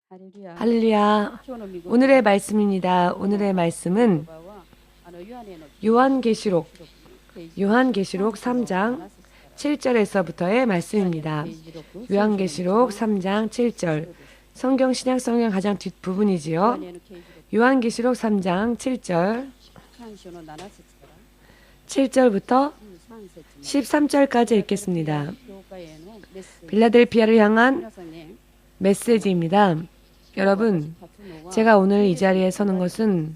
할렐루야. 오늘의 말씀입니다. 오늘의 말씀은 요한계시록 3장 7절에서부터의 말씀입니다. 요한계시록 3장 7절. 성경 신약 성경 가장 뒷부분이지요. 요한계시록 3장 7절부터 13절까지 읽겠습니다. 빌라델피아를 향한 메시지입니다. 여러분, 제가 오늘 이 자리에 서는 것은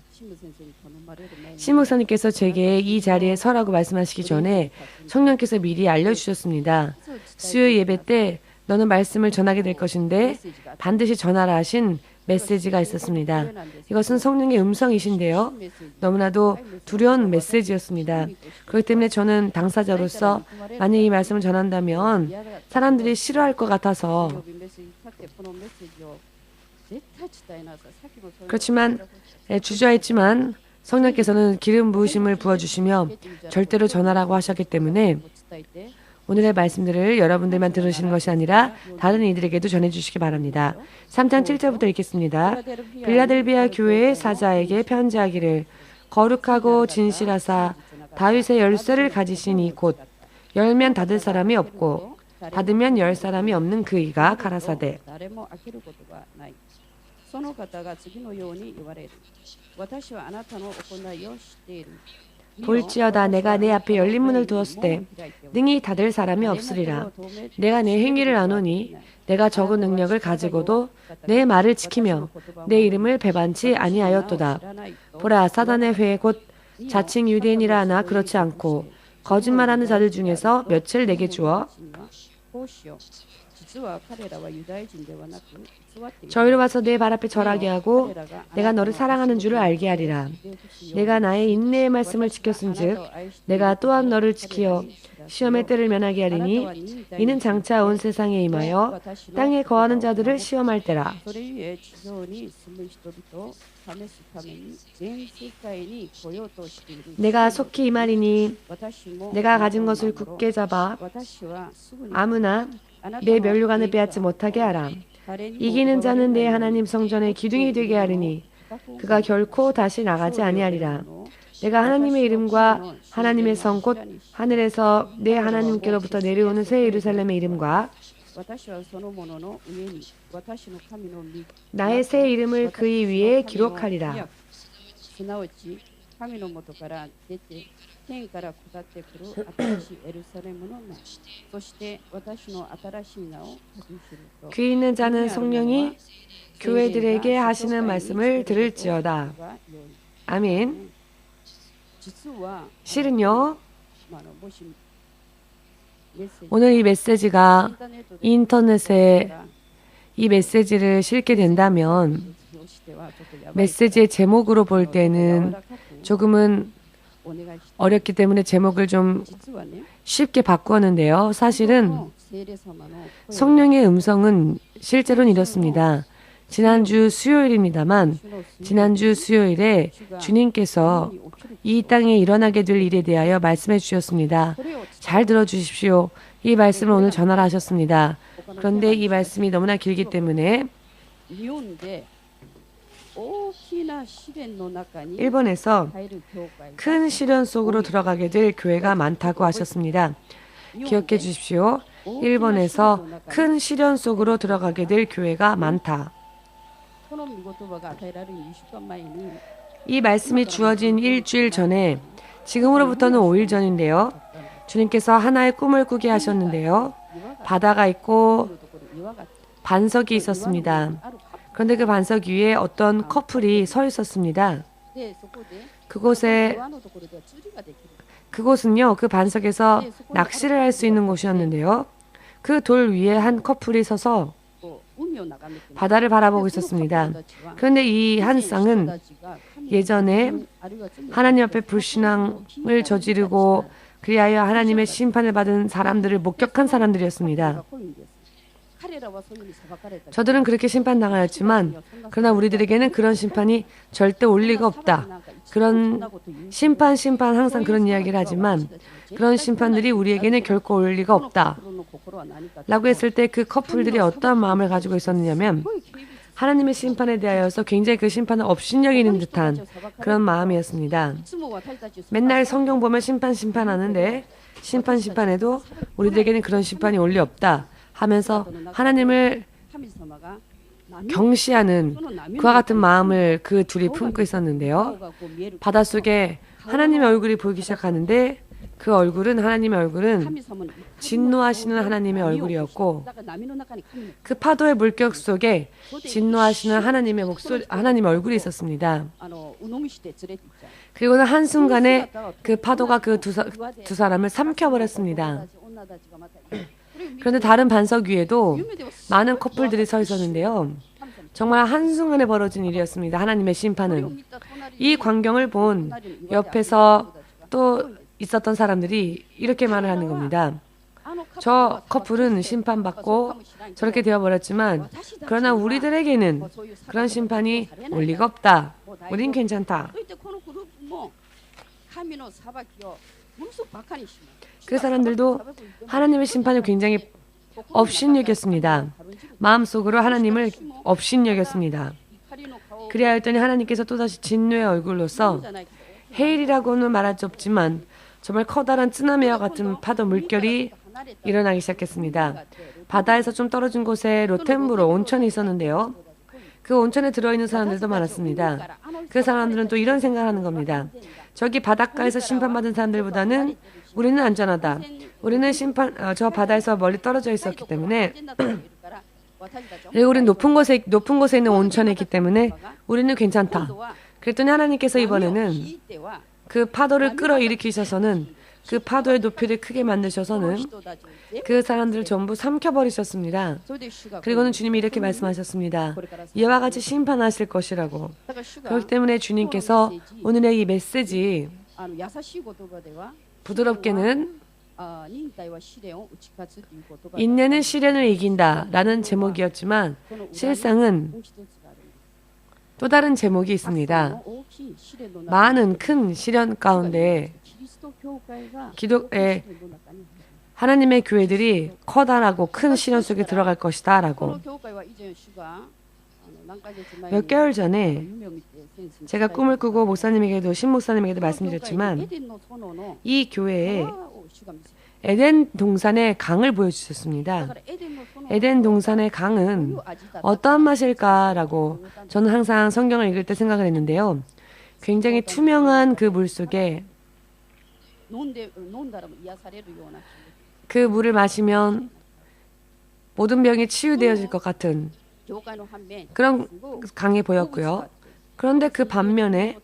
시 목사님께서 제게 이 자리에 서라고 말씀하시기 전에 성령께서 미리 알려주셨습니다. 수요 예배 때 너는 말씀을 전하게 될 것인데 반드시 전하라 하신 메시지가 있었습니다. 이것은 성령의 음성이신데요. 너무나도 두려운 메시지였습니다. 그렇기 때문에 저는 당사자로서 만약 이 말씀을 전한다면 사람들이 싫어할 것 같아서 그렇지만 주저했지만 성령께서는 기름 부으심을 부어주시며 절대로 전하라고 하셨기 때문에 오늘의 말씀들을 여러분들만 들으시는 것이 아니라 다른 이들에게도 전해주시기 바랍니다. 3장 7절부터 읽겠습니다. 빌라델비아 교회의 사자에게 편지하기를 거룩하고 진실하사 다윗의 열쇠를 가지신 이곳 열면 닫을 사람이 없고 닫으면 열 사람이 없는 그이가 가라사대 볼지어다 내가 내 앞에 열린 문을 두었을 때 능히 닫을 사람이 없으리라. 내가 내 행위를 아노니 내가 적은 능력을 가지고도 내 말을 지키며 내 이름을 배반치 아니하였도다. 보라 사단의 회 곧 자칭 유대인이라 하나 그렇지 않고 거짓말하는 자들 중에서 며칠 내게 주어 저희로 와서 내 발 앞에 절하게 하고 내가 너를 사랑하는 줄을 알게 하리라. 내가 나의 인내의 말씀을 지켰은즉 내가 또한 너를 지키어 시험의 때를 면하게 하리니 이는 장차 온 세상에 임하여 땅에 거하는 자들을 시험할 때라. 내가 속히 임하리니 내가 가진 것을 굳게 잡아 아무나 내 면류관을 빼앗지 못하게 하라. 이기는 자는 내 하나님 성전의 기둥이 되게 하리니 그가 결코 다시 나가지 아니하리라. 내가 하나님의 이름과 하나님의 성 곧 하늘에서 내 하나님께로부터 내려오는 새 예루살렘의 이름과 나의 새 이름을 그의 위에 기록하리라. 귀 있는 자는 성령이 교회들에게 하시는 말씀을 들을지어다. 아멘. 실은요, 오늘 이 메시지가 인터넷에 이 메시지를 실게 된다면 메시지의 제목으로 볼 때는 조금은 어렵기 때문에 제목을 좀 쉽게 바꾸었는데요. 사실은 성령의 음성은 실제로는 이렇습니다. 지난주 수요일입니다만 지난주 수요일에 주님께서 이 땅에 일어나게 될 일에 대하여 말씀해 주셨습니다. 잘 들어주십시오. 이 말씀을 오늘 전하라 하셨습니다. 그런데 이 말씀이 너무나 길기 때문에 일본에서 큰 시련 속으로 들어가게 될 교회가 많다고 하셨습니다. 기억해 주십시오. 일본에서 큰 시련 속으로 들어가게 될 교회가 많다. 이 말씀이 주어진 일주일 전에 지금으로부터는 5일 전인데요. 주님께서 하나의 꿈을 꾸게 하셨는데요. 바다가 있고 반석이 있었습니다. 그런데 그 반석 위에 어떤 커플이 서 있었습니다. 그곳은요, 그 반석에서 낚시를 할 수 있는 곳이었는데요. 그 돌 위에 한 커플이 서서 바다를 바라보고 있었습니다. 그런데 이 한 쌍은 예전에 하나님 앞에 불신앙을 저지르고 그리하여 하나님의 심판을 받은 사람들을 목격한 사람들이었습니다. 저들은 그렇게 심판당하였지만 그러나 우리들에게는 그런 심판이 절대 올 리가 없다. 그런 심판 항상 그런 이야기를 하지만 그런 심판들이 우리에게는 결코 올 리가 없다. 라고 했을 때 그 커플들이 어떠한 마음을 가지고 있었느냐면 하나님의 심판에 대하여서 굉장히 그 심판을 업신여기는 듯한 그런 마음이었습니다. 맨날 성경 보면 심판하는데 심판해도 우리들에게는 그런 심판이 올리 없다 하면서 하나님을 경시하는 그와 같은 마음을 그 둘이 품고 있었는데요. 바닷속에 하나님의 얼굴이 보이기 시작하는데 그 얼굴은 하나님의 얼굴은 진노하시는 하나님의 얼굴이었고 그 파도의 물결 속에 진노하시는 하나님의 얼굴이 있었습니다. 그리고는 한순간에 그 파도가 그 두 사람을 삼켜버렸습니다. 그런데 다른 반석 위에도 많은 커플들이 서 있었는데요. 정말 한순간에 벌어진 일이었습니다. 하나님의 심판은. 이 광경을 본 옆에서 또 있었던 사람들이 이렇게 말을 하는 겁니다. 저 커플은 심판받고 저렇게 되어버렸지만 그러나 우리들에게는 그런 심판이 올 리가 없다. 우린 괜찮다. 그 사람들도 하나님의 심판을 굉장히 업신여겼습니다. 마음속으로 하나님을 업신여겼습니다. 그리하여 했더니 하나님께서 또다시 진노의 얼굴로서 헤일이라고는 말할 수 없지만 정말 커다란 쓰나미와 같은 파도 물결이 일어나기 시작했습니다. 바다에서 좀 떨어진 곳에 로텐부로 온천이 있었는데요. 그 온천에 들어있는 사람들도 많았습니다. 그 사람들은 또 이런 생각을 하는 겁니다. 저기 바닷가에서 심판받은 사람들보다는 우리는 안전하다. 우리는 저 바다에서 멀리 떨어져 있었기 때문에 그리고 우리는 높은 곳에 있는 온천에 있기 때문에 우리는 괜찮다. 그랬더니 하나님께서 이번에는 그 파도를 끌어일으키셔서는 그 파도의 높이를 크게 만드셔서는 그 사람들을 전부 삼켜버리셨습니다. 그리고는 주님이 이렇게 말씀하셨습니다. 이와 같이 심판하실 것이라고. 그렇기 때문에 주님께서 오늘의 이 메시지 부드럽게는 인내는 시련을 이긴다 라는 제목이었지만 실상은 또 다른 제목이 있습니다. 많은 큰 시련 가운데 하나님의 교회들이 커다랗고 큰 시련 속에 들어갈 것이다 라고. 몇 개월 전에 제가 꿈을 꾸고 목사님에게도 신목사님에게도 말씀드렸지만 이 교회에 에덴 동산의 강을 보여주셨습니다. 에덴 동산의 강은 어떠한 맛일까라고 저는 항상 성경을 읽을 때 생각을 했는데요. 굉장히 투명한 그 물 속에 그 물을 마시면 모든 병이 치유되어질 것 같은 그런 강이 보였고요. 그런데 그 반면에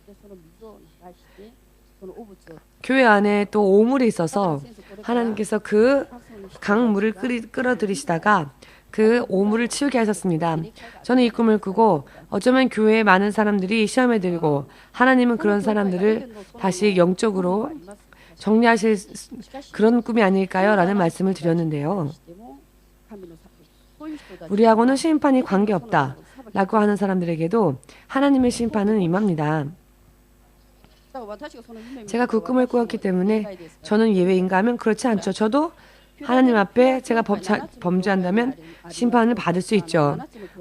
교회 안에 또 오물이 있어서 하나님께서 그 강물을 끌어들이시다가 그 오물을 치우게 하셨습니다. 저는 이 꿈을 꾸고 어쩌면 교회에 많은 사람들이 시험에 들고 하나님은 그런 사람들을 다시 영적으로 정리하실 그런 꿈이 아닐까요? 라는 말씀을 드렸는데요. 우리하고는 심판이 관계없다 라고 하는 사람들에게도 하나님의 심판은 임합니다. 제가 그 꿈을 꾸었기 때문에 저는 예외인가 하면 그렇지 않죠. 저도 하나님 앞에 제가 범죄한다면 심판을 받을 수 있죠.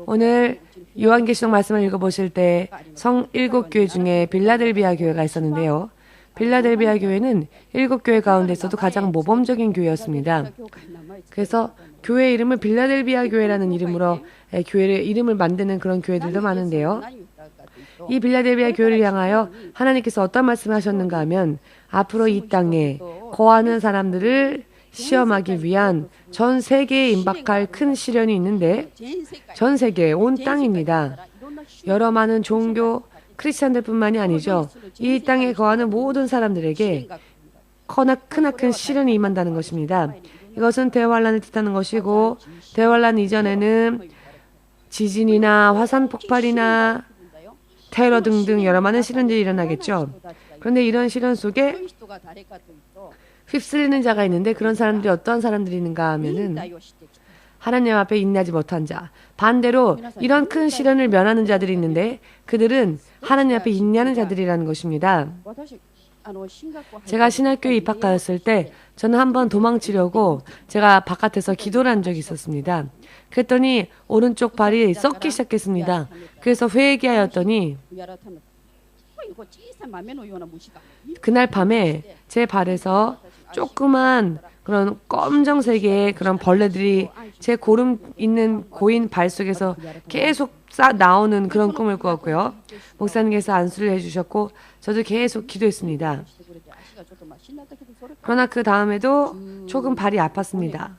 오늘 요한계시록 말씀을 읽어보실 때 성 7교회 중에 빌라델비아 교회가 있었는데요. 빌라델비아 교회는 7교회 가운데서도 가장 모범적인 교회였습니다. 그래서 교회 이름을 빌라델비아 교회라는 이름으로 교회의 이름을 만드는 그런 교회들도 많은데요. 이 빌라델비아 교회를 향하여 하나님께서 어떤 말씀을 하셨는가 하면 앞으로 이 땅에 거하는 사람들을 시험하기 위한 전 세계에 임박할 큰 시련이 있는데 전 세계 온 땅입니다. 여러 많은 종교 크리스찬들뿐만이 아니죠. 이 땅에 거하는 모든 사람들에게 크나큰 시련이 임한다는 것입니다. 이것은 대환란을 뜻하는 것이고 대환란 이전에는 지진이나 화산 폭발이나 테러 등등 여러 많은 시련들이 일어나겠죠. 그런데 이런 시련 속에 휩쓸리는 자가 있는데 그런 사람들이 어떠한 사람들이 있는가 하면은 하나님 앞에 인내하지 못한 자. 반대로 이런 큰 시련을 면하는 자들이 있는데 그들은 하나님 앞에 인내하는 자들이라는 것입니다. 제가 신학교에 입학하였을 때 저는 한번 도망치려고 제가 바깥에서 기도를 한 적이 있었습니다. 그랬더니 오른쪽 발이 썩기 시작했습니다. 그래서 회개하였더니 그날 밤에 제 발에서 조그만 그런 검정색의 그런 벌레들이 제 고름 있는 고인 발 속에서 계속 싹 나오는 그런 꿈을 꾸었고요. 목사님께서 안수를 해주셨고 저도 계속 기도했습니다. 그러나 그 다음에도 조금 발이 아팠습니다.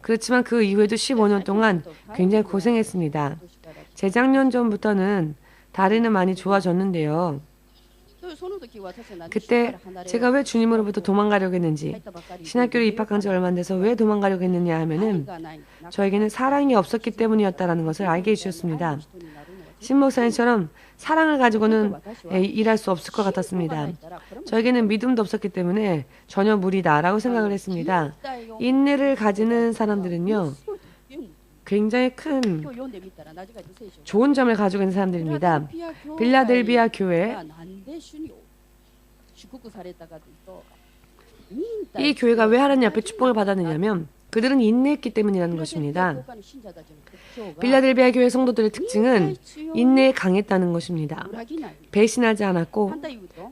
그렇지만 그 이후에도 15년 동안 굉장히 고생했습니다. 재작년 전부터는 다리는 많이 좋아졌는데요. 그때 제가 왜 주님으로부터 도망가려고 했는지, 신학교를 입학한 지 얼마 안 돼서 왜 도망가려고 했느냐 하면은 저에게는 사랑이 없었기 때문이었다라는 것을 알게 해주셨습니다. 신 목사님처럼 사랑을 가지고는 일할 수 없을 것 같았습니다. 저에게는 믿음도 없었기 때문에 전혀 무리다라고 생각을 했습니다. 인내를 가지는 사람들은요, 굉장히 큰 좋은 점을 가지고 있는 사람들입니다. 빌라델비아 교회, 이 교회가 왜 하나님 앞에 축복을 받았느냐면 그들은 인내했기 때문이라는 것입니다. 빌라델비아 교회 성도들의 특징은 인내에 강했다는 것입니다. 배신하지 않았고,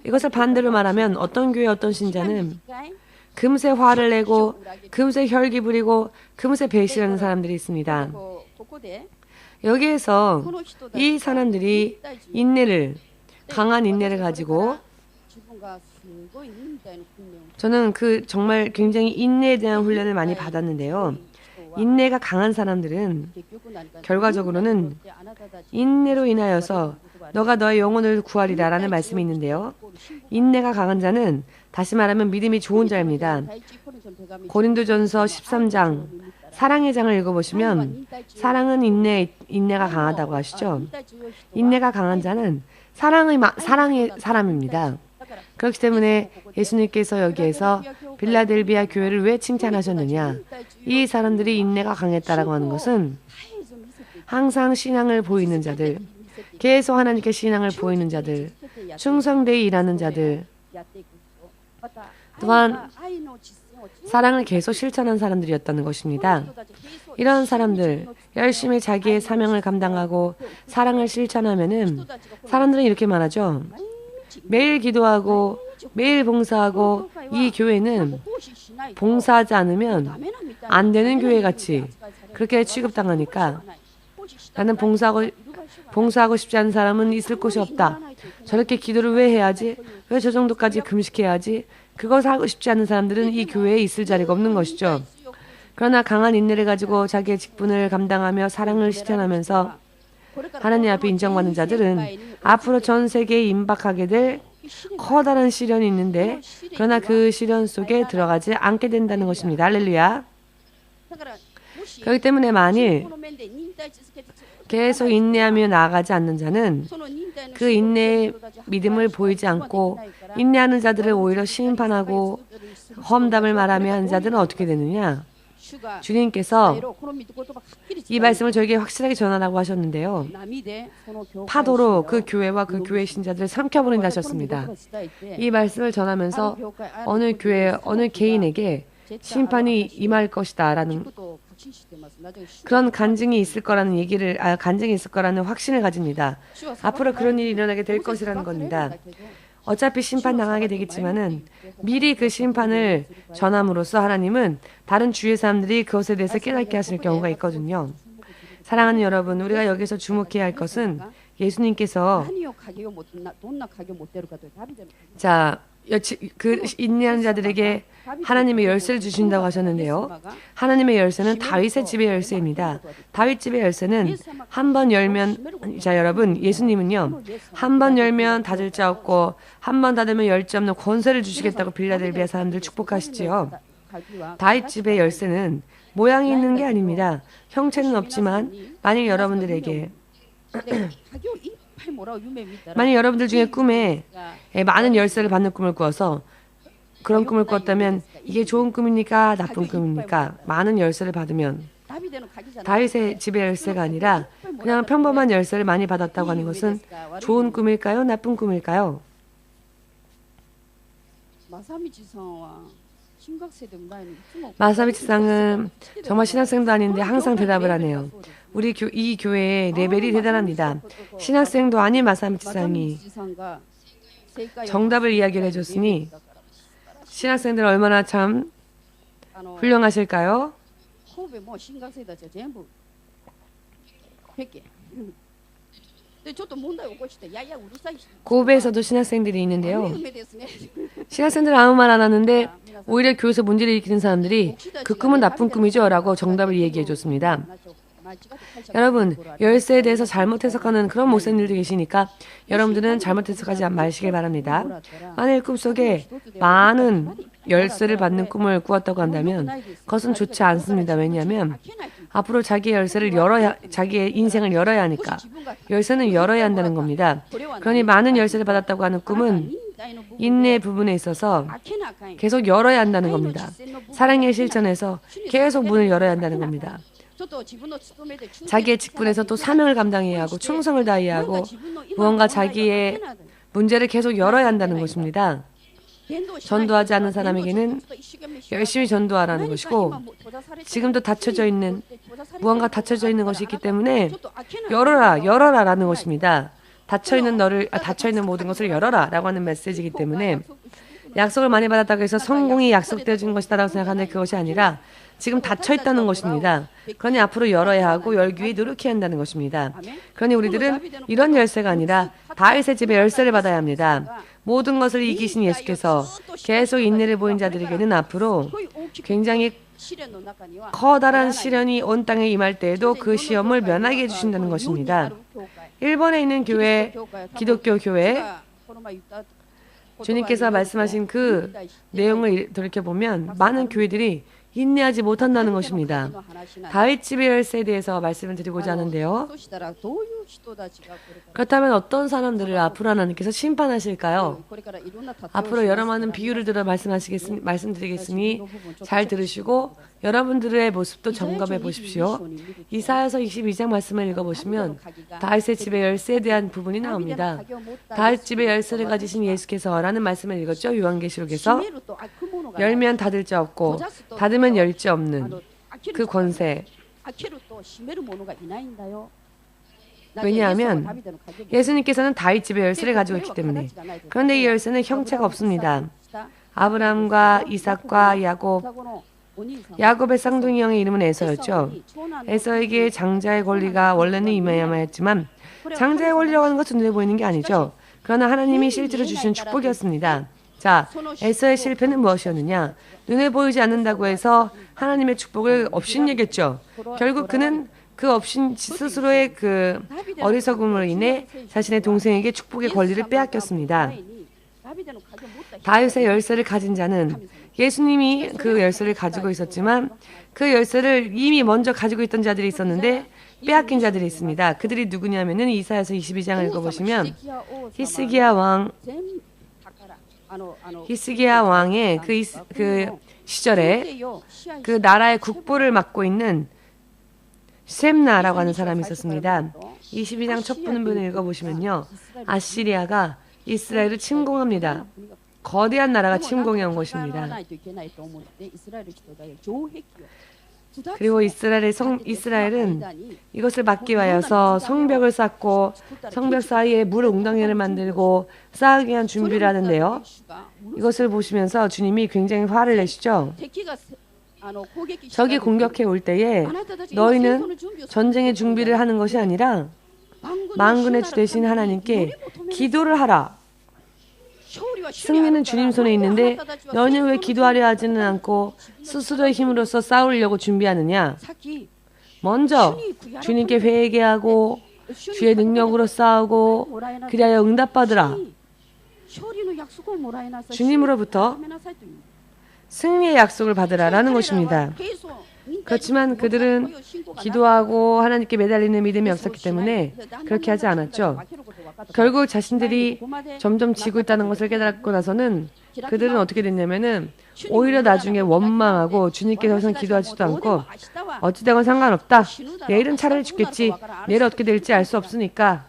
이것을 반대로 말하면 어떤 교회 어떤 신자는 금세 화를 내고 금세 혈기 부리고 금세 배신하는 사람들이 있습니다. 여기에서 이 사람들이 강한 인내를 가지고, 저는 정말 굉장히 인내에 대한 훈련을 많이 받았는데요. 인내가 강한 사람들은 결과적으로는 인내로 인하여서 너가 너의 영혼을 구하리라 라는 말씀이 있는데요. 인내가 강한 자는 다시 말하면 믿음이 좋은 자입니다. 고린도전서 13장 사랑의 장을 읽어보시면 사랑은 인내가 강하다고 하시죠. 인내가 강한 자는 사랑의 사람입니다. 그렇기 때문에 예수님께서 여기에서 빌라델비아 교회를 왜 칭찬하셨느냐? 이 사람들이 인내가 강했다라고 하는 것은 항상 신앙을 보이는 자들, 계속 하나님께 신앙을 보이는 자들, 충성되이 일하는 자들, 또한 사랑을 계속 실천한 사람들이었다는 것입니다. 이런 사람들, 열심히 자기의 사명을 감당하고 사랑을 실천하면은 사람들은 이렇게 말하죠. 매일 기도하고 매일 봉사하고 이 교회는 봉사하지 않으면 안 되는 교회 같이 그렇게 취급당하니까 나는 봉사하고 싶지 않은 사람은 있을 곳이 없다. 저렇게 기도를 왜 해야지? 왜 저 정도까지 금식해야지? 그것을 하고 싶지 않은 사람들은 이 교회에 있을 자리가 없는 것이죠. 그러나 강한 인내를 가지고 자기의 직분을 감당하며 사랑을 실천하면서 하나님 앞에 인정받는 자들은 앞으로 전 세계에 임박하게 될 커다란 시련이 있는데 그러나 그 시련 속에 들어가지 않게 된다는 것입니다. 할렐루야. 그렇기 때문에 만일 계속 인내하며 나아가지 않는 자는 그 인내의 믿음을 보이지 않고 인내하는 자들을 오히려 심판하고 험담을 말하며 하는 자들은 어떻게 되느냐? 주님께서 이 말씀을 저에게 확실하게 전하라고 하셨는데요. 파도로 그 교회와 그 교회 신자들을 삼켜버린다 하셨습니다. 이 말씀을 전하면서 어느 교회, 어느 개인에게 심판이 임할 것이다 라는 그런 간증이 있을 거라는 간증이 있을 거라는 확신을 가집니다. 앞으로 그런 일이 일어나게 될 것이라는 겁니다. 어차피 심판당하게 되겠지만은 미리 그 심판을 전함으로써 하나님은 다른 주위의 사람들이 그것에 대해서 깨닫게 하실 경우가 있거든요. 사랑하는 여러분, 우리가 여기서 주목해야 할 것은 예수님께서 그 인내하는 자들에게 하나님의 열쇠를 주신다고 하셨는데요. 하나님의 열쇠는 다윗의 집의 열쇠입니다. 다윗 집의 열쇠는 한 번 열면, 여러분, 예수님은요, 한 번 열면 닫을 자 없고 한 번 닫으면 열 자 없는 권세를 주시겠다고 빌라델비아 사람들 축복하시지요. 다윗 집의 열쇠는 모양이 있는 게 아닙니다. 형체는 없지만 만약 여러분들에게 만약 여러분들 중에 꿈에 많은 열쇠를 받는 꿈을 꾸어서 그런 꿈을 꿨다면 이게 좋은 꿈입니까? 나쁜 꿈입니까? 많은 열쇠를 받으면 다윗의 집의 열쇠가 아니라 그냥 평범한 열쇠를 많이 받았다고 하는 것은 좋은 꿈일까요? 나쁜 꿈일까요? 마사미치상은 정말 신학생도 아닌데 항상 대답을 하네요. 이 교회의 레벨이 대단합니다. 신학생도 아닌 마사미치상이 정답을 이야기를 해줬으니 신학생들 얼마나 참 훌륭하실까요? 고베에서도 신학생들이 있는데요. 신학생들은 아무 말 안 하는데 오히려 교회에서 문제를 일으키는 사람들이 그 꿈은 나쁜 꿈이죠 라고 정답을 얘기해 줬습니다. 여러분, 열쇠에 대해서 잘못 해석하는 그런 목사님들도 계시니까 여러분들은 잘못 해석하지 마시길 바랍니다. 만일 꿈속에 많은 열쇠를 받는 꿈을 꾸었다고 한다면 그것은 좋지 않습니다. 왜냐하면 앞으로 자기의 인생을 열어야 하니까 열쇠는 열어야 한다는 겁니다. 그러니 많은 열쇠를 받았다고 하는 꿈은 인내 부분에 있어서 계속 열어야 한다는 겁니다. 사랑의 실천에서 계속 문을 열어야 한다는 겁니다. 자기의 직분에서 또 사명을 감당해야 하고 충성을 다해야 하고 무언가 자기의 문제를 계속 열어야 한다는 것입니다. 전도하지 않는 사람에게는 열심히 전도하라는 것이고 지금도 무언가 닫혀져 있는 것이 있기 때문에 열어라 라는 것입니다. 닫혀 있는 모든 것을 열어라 라고 하는 메시지이기 때문에 약속을 많이 받았다고 해서 성공이 약속되어 준 것이다 라고 생각하는데 그것이 아니라 지금 닫혀 있다는 것입니다. 그러니 앞으로 열어야 하고 열기 위해 노력해야 한다는 것입니다. 그러니 우리들은 이런 열쇠가 아니라 다윗의 집에 열쇠를 받아야 합니다. 모든 것을 이기신 예수께서 계속 인내를 보인 자들에게는 앞으로 굉장히 커다란 시련이 온 땅에 임할 때에도 그 시험을 면하게 해주신다는 것입니다. 일본에 있는 교회, 기독교 교회, 주님께서 말씀하신 그 내용을 돌이켜보면 많은 교회들이 인내하지 못한다는 것입니다. 다윗 집의 열쇠에 대해서 말씀을 드리고자 하는데요. 그렇다면 어떤 사람들을 앞으로 하나님께서 심판하실까요? 앞으로 여러 많은 비유를 들어 말씀드리겠으니 잘 들으시고 여러분들의 모습도 점검해 보십시오. 이사야서 22장 말씀을 읽어보시면 다윗의 집의 열쇠에 대한 부분이 나옵니다. 다윗 집의 열쇠를 가지신 예수께서 라는 말씀을 읽었죠. 요한계시록에서 열면 닫을 자 없고 닫으면 열 자 없는 그 권세. 왜냐하면 예수님께서는 다윗 집의 열쇠를 가지고 있기 때문에. 그런데 이 열쇠는 형체가 없습니다. 아브라함과 이삭과 야곱의 쌍둥이 형의 이름은 에서였죠. 에서에게 장자의 권리가 원래는 임해야만 했지만 장자의 권리라고 하는 것은 눈에 보이는 게 아니죠. 그러나 하나님이 실제로 주신 축복이었습니다. 자, 에서의 실패는 무엇이었느냐? 눈에 보이지 않는다고 해서 하나님의 축복을 업신여겼죠. 결국 그는 그 업신 스스로의 그 어리석음으로 인해 자신의 동생에게 축복의 권리를 빼앗겼습니다. 다윗의 열쇠를 가진 자는 예수님이 그 열쇠를 가지고 있었지만 그 열쇠를 이미 먼저 가지고 있던 자들이 있었는데 빼앗긴 자들이 있습니다. 그들이 누구냐면은 이사야서 22장을 읽어보시면 히스기야 왕의 그 시절에 그 나라의 국보를 맡고 있는 셈나라고 하는 사람이 있었습니다. 22장 첫 부분을 읽어보시면요. 아시리아가 이스라엘을 침공합니다. 거대한 나라가 침공해 온 것입니다. 그리고 이스라엘은 이것을 막기 위하여서 성벽을 쌓고 성벽 사이에 물 웅덩이를 만들고 쌓기 위한 준비를 하는데요. 이것을 보시면서 주님이 굉장히 화를 내시죠. 적이 공격해 올 때에 너희는 전쟁의 준비를 하는 것이 아니라 만군의 주 되신 하나님께 기도를 하라. 승리는 주님 손에 있는데 너희는 왜 기도하려 하지는 않고 스스로의 힘으로써 싸우려고 준비하느냐? 먼저 주님께 회개하고 주의 능력으로 싸우고 그리하여 응답받으라. 주님으로부터 승리의 약속을 받으라라는 것입니다. 그렇지만 그들은 기도하고 하나님께 매달리는 믿음이 없었기 때문에 그렇게 하지 않았죠. 결국 자신들이 점점 지고 있다는 것을 깨닫고 나서는 그들은 어떻게 됐냐면은 오히려 나중에 원망하고 주님께 더 이상 기도하지도 않고 어찌되건 상관없다. 내일은 차라리 죽겠지. 내일 어떻게 될지 알 수 없으니까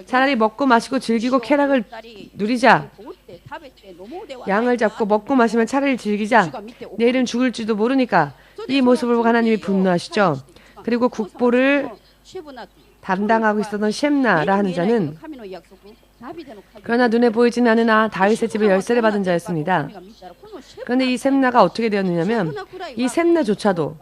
차라리 먹고 마시고 즐기고 쾌락을 누리자. 양을 잡고 먹고 마시면 차라리 즐기자. 내일은 죽을지도 모르니까. 이 모습을 보고 하나님이 분노하시죠. 그리고 국보를 담당하고 있었던 셴나라 하는 자는 그러나 눈에 보이지는 않으나 다윗의 집에 열쇠를 받은 자였습니다. 그런데 이 셈나가 어떻게 되었느냐면 이 셈나조차도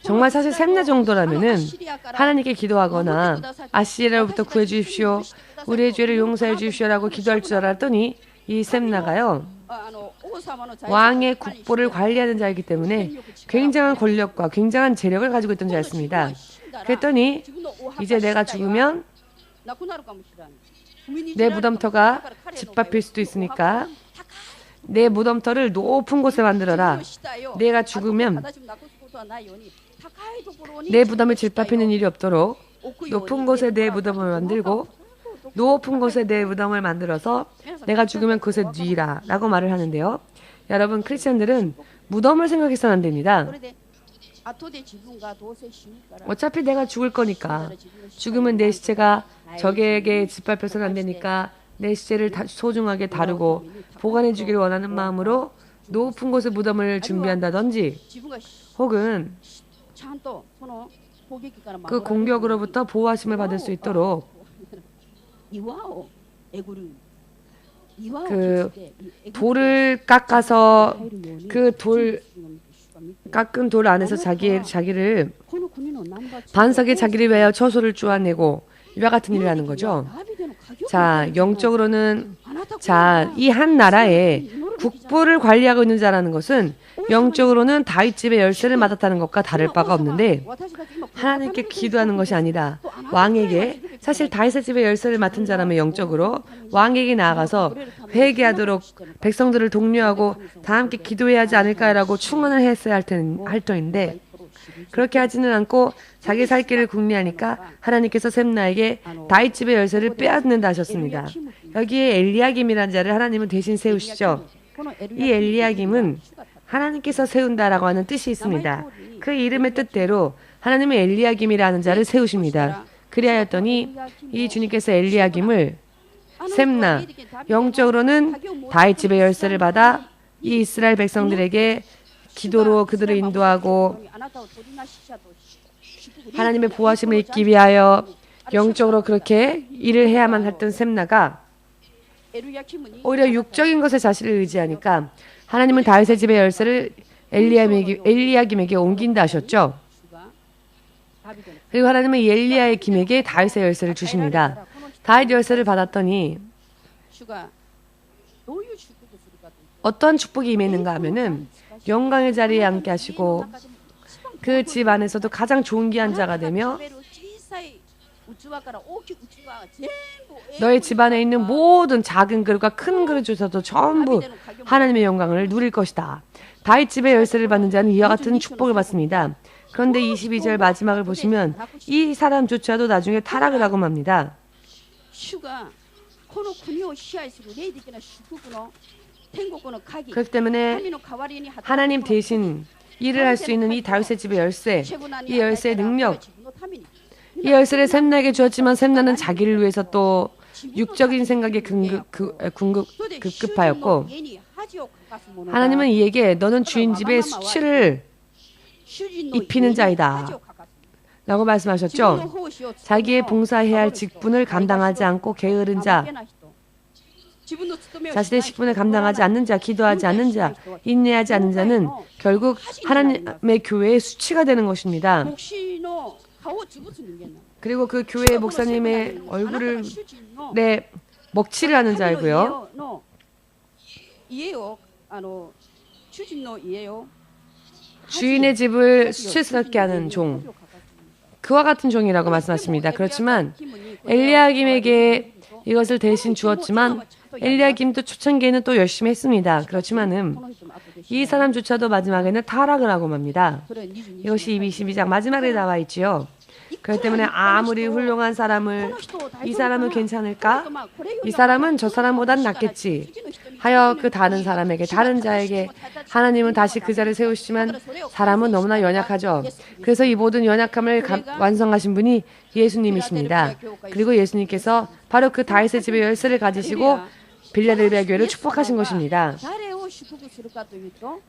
정말 사실 셈나 정도라면은 하나님께 기도하거나 아시리아로부터 구해 주십시오. 우리의 죄를 용서해 주십시오라고 기도할 줄 알았더니 이 셈나가요. 왕의 국보를 관리하는 자이기 때문에 굉장한 권력과 굉장한 재력을 가지고 있던 자였습니다. 그랬더니 이제 내가 죽으면 내 무덤터가 짓밟힐 수도 있으니까 내 무덤터를 높은 곳에 만들어라. 내가 죽으면 내 무덤을 짓밟히는 일이 없도록 높은 곳에 내 무덤을 만들고 높은 곳에 내 무덤을 만들어서 내가 죽으면 그곳에 뉘라 라고 말을 하는데요. 여러분 크리스천들은 무덤을 생각해서는 안 됩니다. 어차피 내가 죽을 거니까 죽으면 내 시체가 적에게 짓밟혀서는 안 되니까 내 시체를 소중하게 다루고 보관해 주기를 원하는 마음으로 높은 곳에 무덤을 준비한다든지 혹은 그 공격으로부터 보호하심을 받을 수 있도록 그 돌을 깎아서 그 깎은 돌 안에서 자기를 반석에 자기를 위하여 처소를 쪼아내고 이와 같은 일을 하는 거죠. 자, 영적으로는 이 한 나라에 국부를 관리하고 있는 자라는 것은 영적으로는 다윗 집의 열쇠를 맡았다는 것과 다를 바가 없는데 하나님께 기도하는 것이 아니라 왕에게 사실 다윗의 집의 열쇠를 맡은 자라면 영적으로 왕에게 나아가서 회개하도록 백성들을 독려하고 다 함께 기도해야 하지 않을까라고 충원을 했어야 할 터인데 그렇게 하지는 않고 자기 살 길을 궁리하니까 하나님께서 셈나에게 다윗 집의 열쇠를 빼앗는다 하셨습니다. 여기에 엘리야김이라는 자를 하나님은 대신 세우시죠. 이 엘리야김은 하나님께서 세운다라고 하는 뜻이 있습니다. 그 이름의 뜻대로 하나님은 엘리야김이라는 자를 세우십니다. 그리하였더니 이 주님께서 엘리야김을 셈나 영적으로는 다윗 집의 열쇠를 받아 이 이스라엘 백성들에게 기도로 그들을 인도하고 하나님의 보호하심을 잊기 위하여 영적으로 그렇게 일을 해야만 했던 셈나가 오히려 육적인 것에 자신을 의지하니까 하나님은 다윗의 집의 열쇠를 엘리야김에게 옮긴다 하셨죠. 그리고 하나님은 엘리야김에게 다윗의 열쇠를 주십니다. 다윗 열쇠를 받았더니 어떤 축복이 임했는가 하면은 영광의 자리에 앉게 하시고 그 집 안에서도 가장 존귀한 자가 되며 너의 집 안에 있는 모든 작은 그릇과 큰 그릇조차도 전부 하나님의 영광을 누릴 것이다. 다윗 집의 열쇠를 받는 자는 이와 같은 축복을 받습니다. 그런데 22절 마지막을 보시면 이 사람조차도 나중에 타락을 하고 맙니다. 그렇기 때문에 하나님 대신 일을 할 수 있는 이 다윗의 집의 열쇠, 이 열쇠의 능력, 이 열쇠를 셈나에게 주었지만 셈나는 자기를 위해서 또 육적인 생각에 급급하였고 하나님은 이에게 너는 주인 집에 수치를 입히는 자이다 라고 말씀하셨죠. 자기의 봉사해야 할 직분을 감당하지 않고 게으른 자, 자신의 직분을 감당하지 않는 자, 기도하지 않는 자, 인내하지 않는 자는 결국 하나님의 교회의 수치가 되는 것입니다. 그리고 그 교회의 목사님의 얼굴을 먹칠을 하는 자이고요. 주인의 집을 수치스럽게 하는 종, 그와 같은 종이라고 말씀하십니다. 그렇지만 엘리야김에게 이것을 대신 주었지만 엘리야김도 초창기에는 또 열심히 했습니다. 그렇지만은 이 사람조차도 마지막에는 타락을 하고 맙니다. 이것이 22장 마지막에 나와 있지요. 그렇기 때문에 아무리 훌륭한 사람을 이 사람은 괜찮을까? 이 사람은 저 사람보단 낫겠지 하여 그 다른 사람에게 다른 자에게 하나님은 다시 그 자를 세우시지만 사람은 너무나 연약하죠. 그래서 이 모든 연약함을 완성하신 분이 예수님이십니다. 그리고 예수님께서 바로 그 다윗의 집의 열쇠를 가지시고 빌라델비아 교회를 축복하신 것입니다.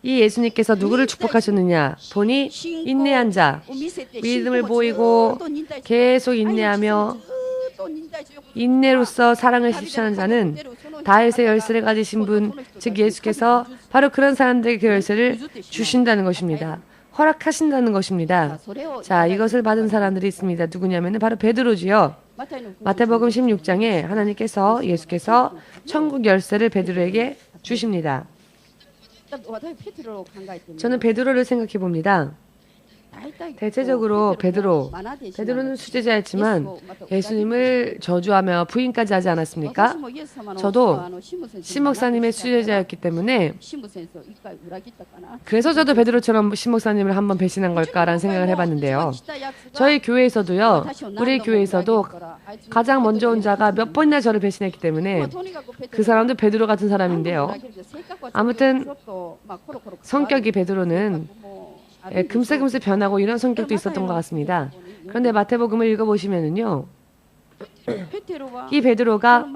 이 예수님께서 누구를 축복하셨느냐? 보니 인내한 자, 믿음을 보이고 계속 인내하며 인내로서 사랑을 실천하는 자는 다윗의 열쇠를 가지신 분, 즉 예수께서 바로 그런 사람들에게 그 열쇠를 주신다는 것입니다. 허락하신다는 것입니다. 자, 이것을 받은 사람들이 있습니다. 누구냐면 바로 베드로지요. 마태복음 16장에 하나님께서 예수께서 천국 열쇠를 베드로에게 주십니다. 저는 베드로를 생각해 봅니다. 대체적으로 베드로는 수제자였지만 예수님을 저주하며 부인까지 하지 않았습니까? 저도 신 목사님의 수제자였기 때문에 그래서 저도 베드로처럼 신 목사님을 한번 배신한 걸까라는 생각을 해봤는데요. 저희 교회에서도요, 우리 교회에서도 가장 먼저 온 자가 몇 번이나 저를 배신했기 때문에 그 사람도 베드로 같은 사람인데요. 아무튼 성격이 베드로는 금세금세 변하고 이런 성격도 있었던 것 같습니다. 그런데 마태복음을 읽어보시면은요, 이 베드로가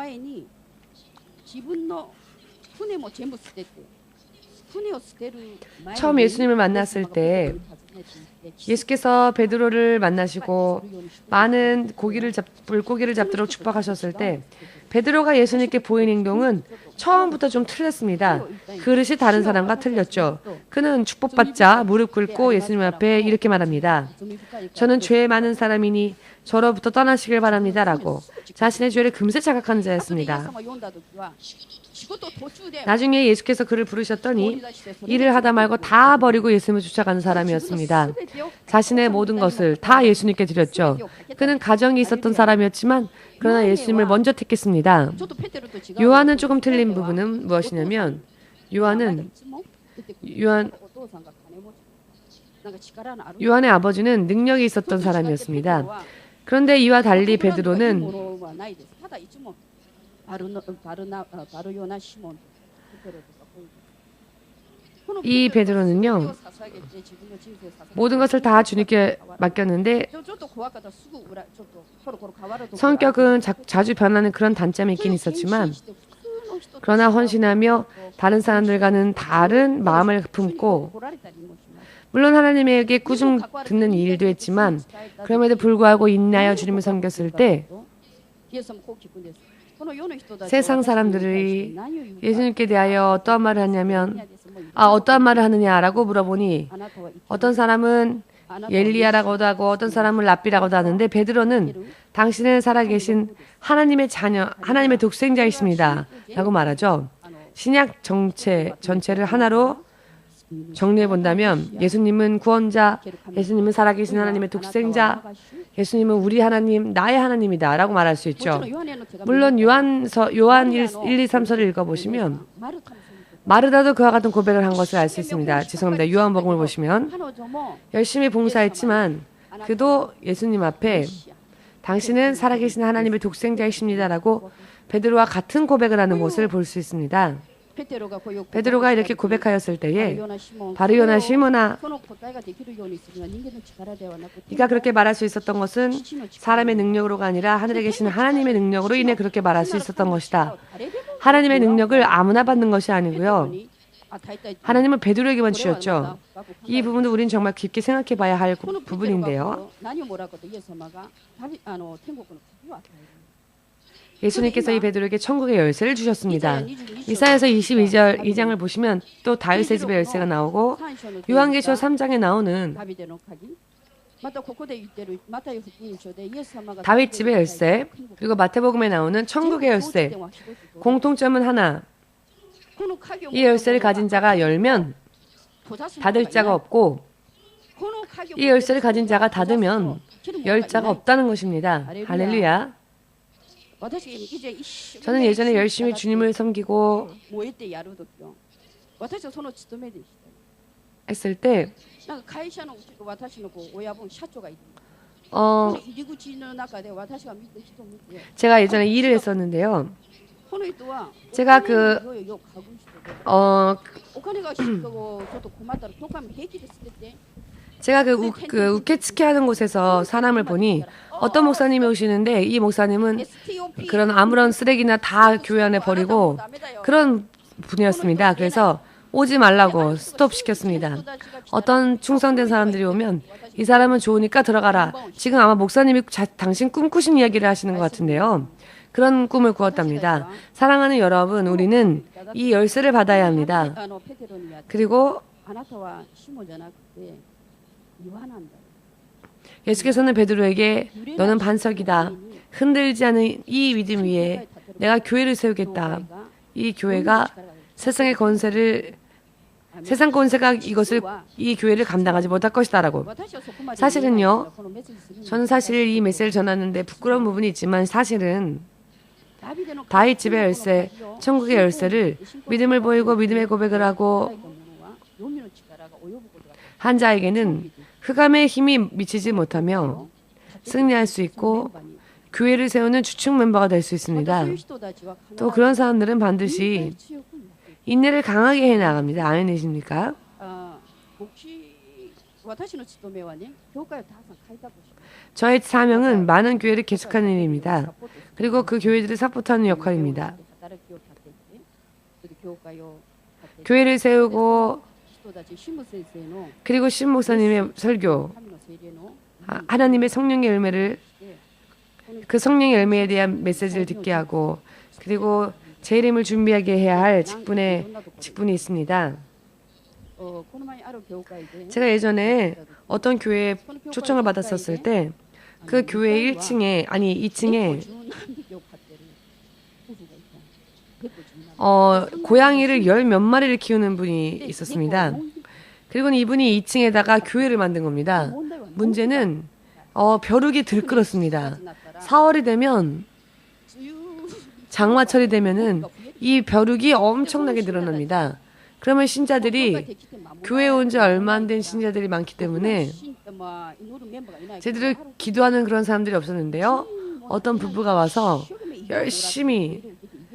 처음 예수님을 만났을 때 예수께서 베드로를 만나시고 많은 물고기를 잡도록 축복하셨을 때 베드로가 예수님께 보인 행동은 처음부터 좀 틀렸습니다. 그릇이 다른 사람과 틀렸죠. 그는 축복받자 무릎 꿇고 예수님 앞에 이렇게 말합니다. 저는 죄 많은 사람이니 저로부터 떠나시길 바랍니다. 라고 자신의 죄를 금세 자각하는 자였습니다. 나중에 예수께서 그를 부르셨더니 일을 하다 말고 다 버리고 예수님을 쫓아가는 사람이었습니다. 자신의 모든 것을 다 예수님께 드렸죠. 그는 가정이 있었던 사람이었지만 그러나 예수님을 먼저 택했습니다. 요한은 조금 틀린 부분은 무엇이냐면 요한의 아버지는 능력이 있었던 사람이었습니다. 그런데 이와 달리 베드로는 이 베드로는요, 모든 것을 다 주님께 맡겼는데 성격은 자주 변하는 그런 단점이 있긴 있었지만 그러나 헌신하며 다른 사람들과는 다른 마음을 품고 물론 하나님에게 꾸중 듣는 일도 했지만 그럼에도 불구하고 인내하여 주님을 섬겼을 때 세상 사람들이 예수님께 대하여 어떠한 말을 하냐면 어떠한 말을 하느냐라고 물어보니 어떤 사람은 엘리야라고도 하고 어떤 사람은 랍비라고도 하는데 베드로는 당신은 살아계신 하나님의 자녀, 하나님의 독생자이십니다. 라고 말하죠. 신약 전체를 하나로 정리해 본다면 예수님은 구원자, 예수님은 살아계신 하나님의 독생자, 예수님은 우리 하나님, 나의 하나님이다 라고 말할 수 있죠. 물론 요한 1, 2, 3서를 읽어보시면 마르다도 그와 같은 고백을 한 것을 알 수 있습니다. 죄송합니다. 요한복음을 보시면 열심히 봉사했지만 그도 예수님 앞에 당신은 살아계신 하나님의 독생자이십니다 라고 베드로와 같은 고백을 하는 것을 볼 수 있습니다. 베드로가 이렇게 고백하였을 때에 바르요나 시몬아, 네가 그렇게 말할 수 있었던 것은 사람의 능력으로가 아니라 하늘에 계신 하나님의 능력으로 인해 그렇게 말할 수 있었던 것이다. 하나님의 능력을 아무나 받는 것이 아니고요. 하나님은 베드로에게만 주셨죠. 이 부분도 우리는 정말 깊게 생각해 봐야 할 부분인데요. 예수님께서 이 베드로에게 천국의 열쇠를 주셨습니다. 이사야서 22절 2장을 보시면 또 다윗의 집의 열쇠가 나오고 요한계시록 3장에 나오는 다윗 집의 열쇠 그리고 마태복음에 나오는 천국의 열쇠 공통점은 하나 이 열쇠를 가진 자가 열면 닫을 자가 없고 이 열쇠를 가진 자가 닫으면 열 자가 없다는 것입니다. 할렐루야. 저는 예전에 열심히 주님을 섬기고 했을 때 어, 제가 예전에 일을 했었는데요. 제가 어, 제가 그 우케츠키 하는 곳에서 사람을 보니 어떤 목사님이 오시는데 이 목사님은 그런 아무런 쓰레기나 다 교회 안에 버리고 그런 분이었습니다. 그래서 오지 말라고 스톱 시켰습니다. 어떤 충성된 사람들이 오면 이 사람은 좋으니까 들어가라. 지금 아마 목사님이 당신 꿈꾸신 이야기를 하시는 것 같은데요. 그런 꿈을 꾸었답니다. 사랑하는 여러분, 우리는 이 열쇠를 받아야 합니다. 그리고 예수께서는 베드로에게 너는 반석이다. 흔들리지 않은 이 믿음 위에 내가 교회를 세우겠다. 이 교회가 세상 권세가 이 교회를 감당하지 못할 것이다라고. 사실은요, 저는 사실 이 메시지를 전하는데 부끄러운 부분이 있지만 사실은 다윗 집의 열쇠, 천국의 열쇠를 믿음을 보이고 믿음의 고백을 하고 한 자에게는 흑암의 힘이 미치지 못하며 승리할 수 있고 교회를 세우는 주축 멤버가 될 수 있습니다. 또 그런 사람들은 반드시 인내를 강하게 해나갑니다. 아멘이십니까? 저의 사명은 많은 교회를 개척하는 일입니다. 그리고 그 교회들을 사포트하는 역할입니다. 교회를 세우고 그리고 신 목사님의 설교, 하나님의 성령의 열매를 그 성령의 열매에 대한 메시지를 듣게 하고 그리고 재림을 준비하게 해야 할 직분이 있습니다. 제가 예전에 어떤 교회에 초청을 받았었을 때 그 교회 2층에 고양이를 열 몇 마리를 키우는 분이 있었습니다. 그리고 이분이 2층에다가 교회를 만든 겁니다. 문제는 벼룩이 들끓었습니다. 4월이 되면 장마철이 되면은 이 벼룩이 엄청나게 늘어납니다. 그러면 신자들이 교회에 온 지 얼마 안 된 신자들이 많기 때문에 제대로 기도하는 그런 사람들이 없었는데요. 어떤 부부가 와서 열심히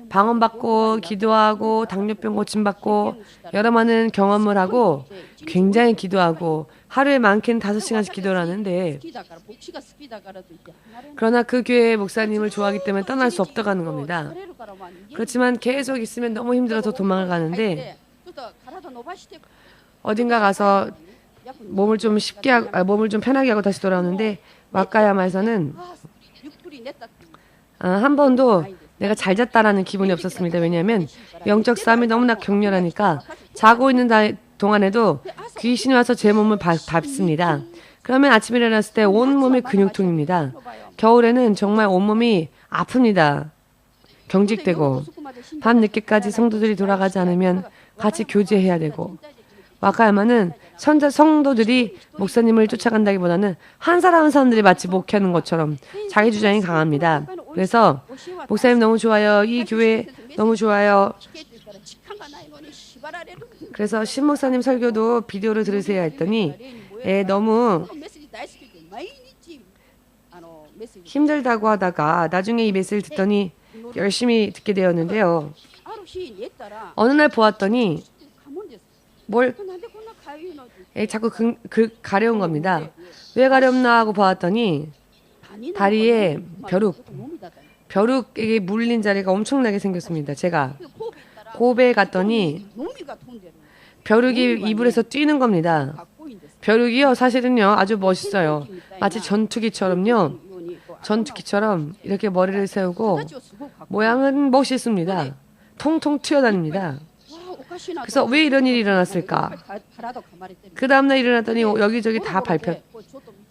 방언받고 기도하고 당뇨병 고침받고 여러 많은 경험을 하고 굉장히 기도하고 하루에 많게는 5시간씩 기도를 하는데 그러나 그 교회 목사님을 좋아하기 때문에 떠날 수 없다고 하는 겁니다. 그렇지만 계속 있으면 너무 힘들어서 도망을 가는데 어딘가 가서 몸을 좀 편하게 하고 다시 돌아오는데 와카야마에서는 한 번도 내가 잘 잤다라는 기분이 없었습니다. 왜냐하면 영적 싸움이 너무나 격렬하니까 자고 있는 동안에도 귀신이 와서 제 몸을 밟습니다. 그러면 아침에 일어났을 때 온몸이 근육통입니다. 겨울에는 정말 온몸이 아픕니다. 경직되고 밤 늦게까지 성도들이 돌아가지 않으면 같이 교제해야 되고 와카야마는 성도들이 목사님을 쫓아간다기보다는 한 사람들이 마치 목회하는 것처럼 자기 주장이 강합니다. 그래서 목사님 너무 좋아요. 이 교회 너무 좋아요. 그래서 신 목사님 설교도 비디오를 들으세요 했더니 너무 힘들다고 하다가 나중에 이 메시지를 듣더니 열심히 듣게 되었는데요. 어느 날 보았더니 자꾸 가려운 겁니다. 왜 가렵나 하고 보았더니 다리에 벼룩에 물린 자리가 엄청나게 생겼습니다. 제가 고베에 갔더니 벼룩이 이불에서 뛰는 겁니다. 벼룩이요 사실은요 아주 멋있어요. 마치 전투기처럼 이렇게 머리를 세우고 모양은 멋있습니다. 통통 튀어다닙니다. 그래서 왜 이런 일이 일어났을까? 그 다음날 일어났더니 여기저기 다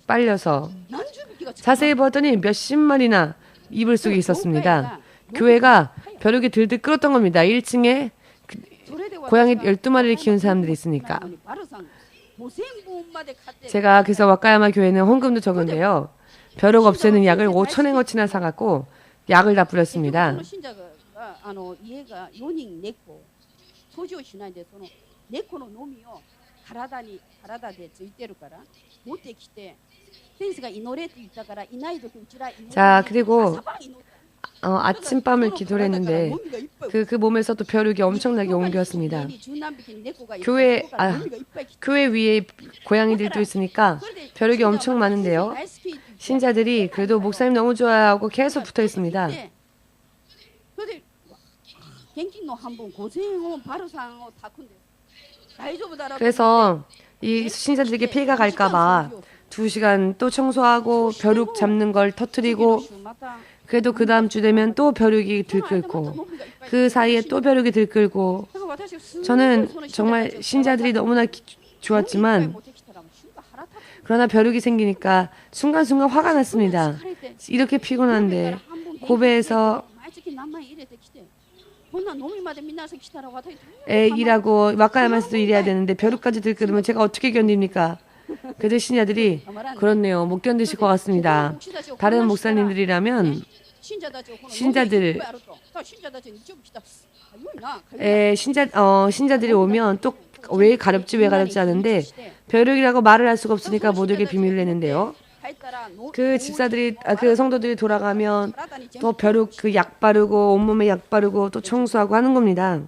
빨려서 자세히 봤더니 몇십 마리나 이불 속에 있었습니다. 교회가 벼룩이 들들 끓었던 겁니다. 1층에 고양이 12마리를 키운 사람들이 있으니까. 제가 그래서 와카야마 교회는 헌금도 적은데요. 벼룩 없애는 약을 5,000엔어치나 사갖고 약을 다 뿌렸습니다. 자, 그리고 아침밤을 기도를 했는데 그 몸에서 또 벼룩이 엄청나게 옮겼습니다. 교회 위에 고양이들도 있으니까 벼룩이 엄청 많은데요. 신자들이 그래도 목사님 너무 좋아하고 계속 붙어 있습니다. 그래서 이 신자들에게 피해가 갈까봐 2시간 또 청소하고 벼룩 잡는 걸 터뜨리고 그래도 그 다음 주 되면 또 벼룩이 들끓고 그 사이에 또 벼룩이 들끓고 저는 정말 신자들이 너무나 좋았지만 그러나 벼룩이 생기니까 순간순간 화가 났습니다. 이렇게 피곤한데 고베에서 일하고 와카야마에서도 일해야 되는데 벼룩까지 들끓으면 제가 어떻게 견딥니까? 그래도 신자들이 그렇네요. 못 견디실 것 같습니다. 다른 목사님들이라면 신자들이 오면 또 왜 가렵지 하는데 벼룩이라고 말을 할 수가 없으니까 모두에게 비밀을 내는데요. 그 집사들이 그 성도들이 돌아가면 또 벼룩 그 약 바르고 온몸에 약 바르고 또 청소하고 하는 겁니다.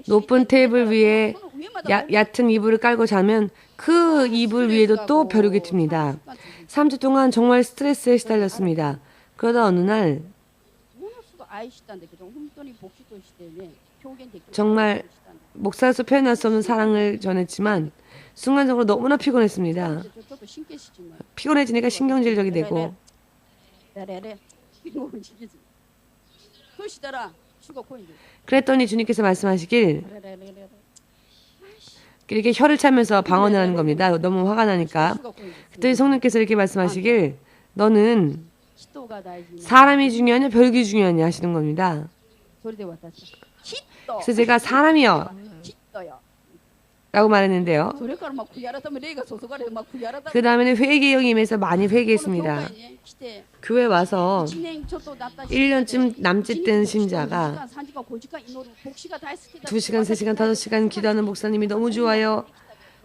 높은 테이블 위에 얕은 이불을 깔고 자면 그 이불 위에도 또 벼룩이 듭니다. 3주 동안 정말 스트레스에 시달렸습니다. 그러다 어느 날 정말 목사로서 표현할 수 없는 사랑을 전했지만 순간적으로 너무나 피곤했습니다. 피곤해지니까 신경질적이 되고 그랬더니 주님께서 말씀하시길 이렇게 혀를 차면서 방언을 하는 겁니다. 너무 화가 나니까. 그때 성령께서 이렇게 말씀하시길 너는 사람이 중요하냐 벼룩이 중요하냐 하시는 겁니다. 그래서 제가 사람이요 라고 말했는데요. 그 다음에는 회개형이 임해서 많이 회개했습니다. 교회 와서 1년쯤 남짓된 신자가 2시간, 3시간, 5시간 기도하는 목사님이 너무 좋아요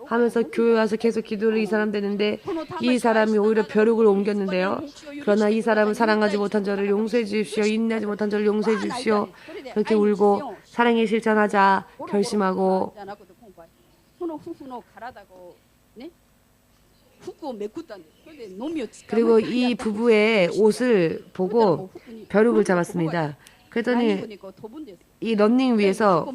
하면서 교회 와서 계속 기도를 이 사람 되는데 이 사람이 오히려 벼룩을 옮겼는데요. 그러나 이 사람은 사랑하지 못한 저를 용서해 주십시오. 인내하지 못한 저를 용서해 주십시오. 그렇게 울고 사랑의 실천하자 결심하고 그리고 이 부부의 옷을 보고 벼룩을 잡았습니다. 그랬더니 이 런닝 위에서